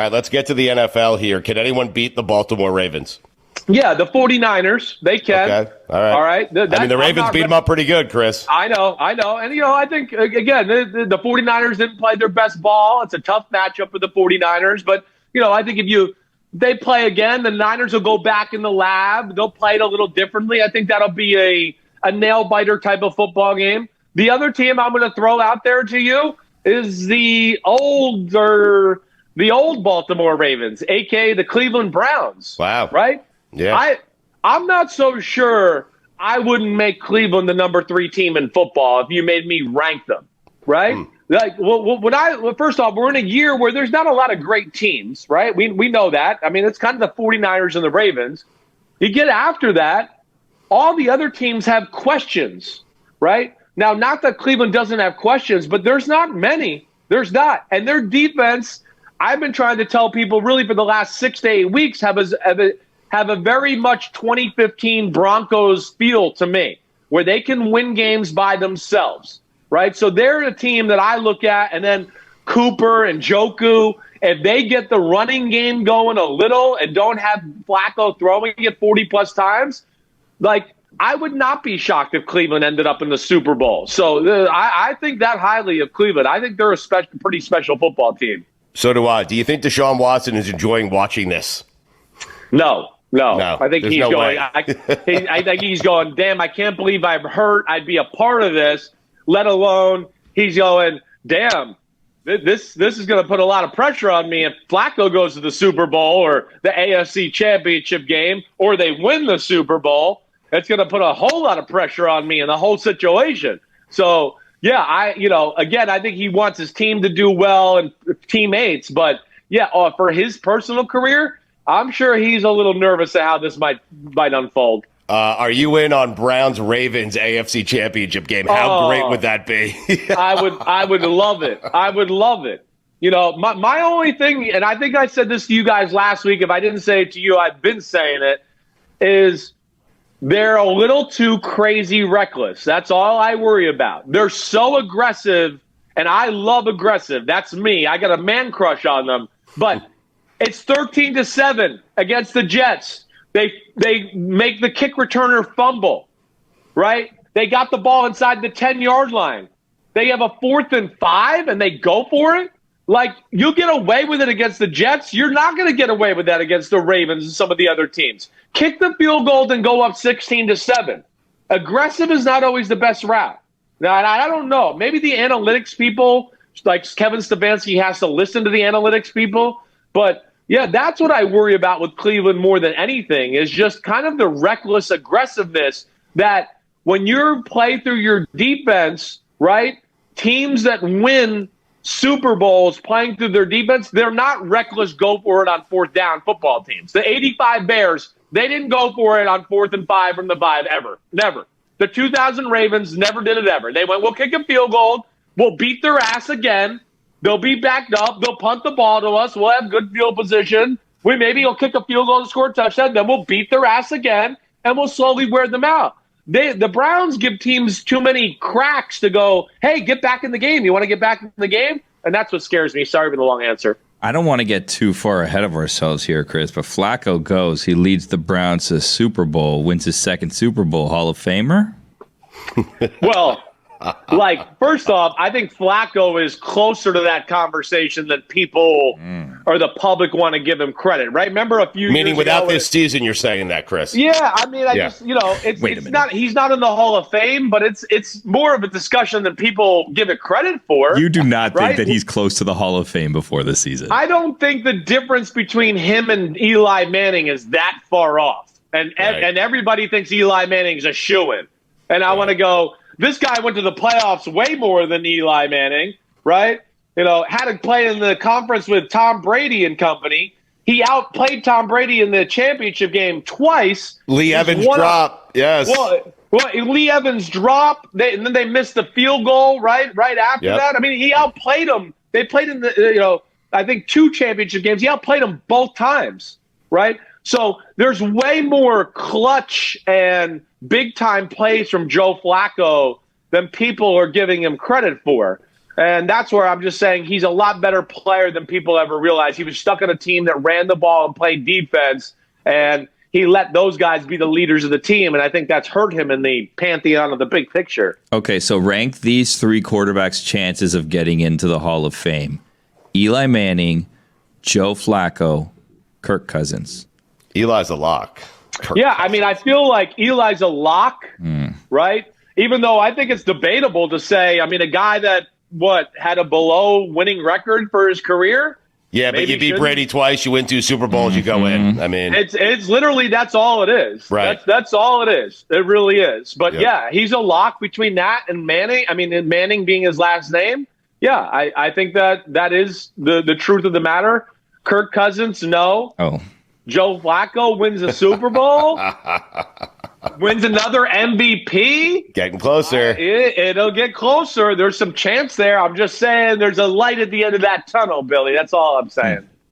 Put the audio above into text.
right, let's get to the NFL here. Can anyone beat the Baltimore Ravens? Yeah, the 49ers, they can. Okay, all right. The Ravens beat them up pretty good, Chris. I know. And, I think, again, the 49ers didn't play their best ball. It's a tough matchup for the 49ers. But, I think if they play again, the Niners will go back in the lab. They'll play it a little differently. I think that'll be a nail-biter type of football game. The other team I'm going to throw out there to you is the old Baltimore Ravens, a.k.a. the Cleveland Browns. Wow. Right? Yeah. I'm not so sure I wouldn't make Cleveland the number 3 team in football if you made me rank them, right? First off, we're in a year where there's not a lot of great teams, right? We know that. I mean, it's kind of the 49ers and the Ravens. You get after that, all the other teams have questions, right? Now, not that Cleveland doesn't have questions, but there's not many. There's not. And their defense, I've been trying to tell people really for the last 6 to 8 weeks, have a very much 2015 Broncos feel to me, where they can win games by themselves, right? So they're a team that I look at, and then Cooper and Njoku, if they get the running game going a little and don't have Flacco throwing it 40-plus times, I would not be shocked if Cleveland ended up in the Super Bowl. So I think that highly of Cleveland. I think they're a pretty special football team. So do I. Do you think Deshaun Watson is enjoying watching this? No. I think he's going. I think he's going. Damn! I can't believe I'm hurt. I'd be a part of this. Let alone he's going. Damn! This is going to put a lot of pressure on me if Flacco goes to the Super Bowl or the AFC Championship game, or they win the Super Bowl. It's going to put a whole lot of pressure on me in the whole situation. So yeah, I think he wants his team to do well and teammates, but yeah, for his personal career, I'm sure he's a little nervous at how this might unfold. Are you in on Browns-Ravens AFC Championship game? How great would that be? I would love it. I would love it. My only thing, and I think I said this to you guys last week, if I didn't say it to you, I've been saying it, is they're a little too crazy reckless. That's all I worry about. They're so aggressive, and I love aggressive. That's me. I got a man crush on them. But it's 13-7 against the Jets. They make the kick returner fumble, right? They got the ball inside the 10-yard line. They have a 4th and 5, and they go for it? You get away with it against the Jets. You're not going to get away with that against the Ravens and some of the other teams. Kick the field goal and go up 16-7. Aggressive is not always the best route. Now, I don't know. Maybe the analytics people, like Kevin Stefanski, has to listen to the analytics people. But, yeah, that's what I worry about with Cleveland more than anything, is just kind of the reckless aggressiveness that when you play through your defense, right, teams that win Super Bowls playing through their defense, they're not reckless go for it on 4th down football teams. The 85 Bears, they didn't go for it on 4th and 5 from the 5 ever. Never. The 2000 Ravens never did it ever. They went, we'll kick a field goal. We'll beat their ass again. They'll be backed up. They'll punt the ball to us. We'll have good field position. Maybe we'll kick a field goal and score a touchdown. Then we'll beat their ass again, and we'll slowly wear them out. The Browns give teams too many cracks to go, hey, get back in the game. You want to get back in the game? And that's what scares me. Sorry for the long answer. I don't want to get too far ahead of ourselves here, Chris, but Flacco goes. He leads the Browns to the Super Bowl, wins his 2nd Super Bowl. Hall of Famer? Well, first off, I think Flacco is closer to that conversation than people or the public want to give him credit, right? Remember a few years ago? Meaning without this season, you're saying that, Chris. Yeah, I mean, it's not, he's not in the Hall of Fame, but it's more of a discussion than people give it credit for. You do not think that he's close to the Hall of Fame before this season? I don't think the difference between him and Eli Manning is that far off. And everybody thinks Eli Manning's a shoo-in. And I want to go, this guy went to the playoffs way more than Eli Manning, right? Had to play in the conference with Tom Brady and company. He outplayed Tom Brady in the championship game twice. Lee Evans drop, yes. Well, Lee Evans drop, and then they missed the field goal right after that. I mean, he outplayed them. They played in the, I think 2 championship games. He outplayed them both times, right? So there's way more clutch and big-time plays from Joe Flacco than people are giving him credit for. And that's where I'm just saying he's a lot better player than people ever realized. He was stuck on a team that ran the ball and played defense, and he let those guys be the leaders of the team, and I think that's hurt him in the pantheon of the big picture. Okay, so rank these three quarterbacks' chances of getting into the Hall of Fame. Eli Manning, Joe Flacco, Kirk Cousins. Eli's a lock. Yeah, I mean, I feel like Eli's a lock, right? Even though I think it's debatable to say, I mean, a guy that, had a below winning record for his career? Yeah, but you beat Brady twice, you win 2 Super Bowls, you go in. I mean, it's literally, that's all it is. Right. That's all it is. It really is. But yeah, he's a lock between that and Manning. I mean, and Manning being his last name. Yeah, I think that is the truth of the matter. Kirk Cousins, no. Oh. Joe Flacco wins a Super Bowl, wins another MVP. Getting closer. It'll get closer. There's some chance there. I'm just saying there's a light at the end of that tunnel, Billy. That's all I'm saying.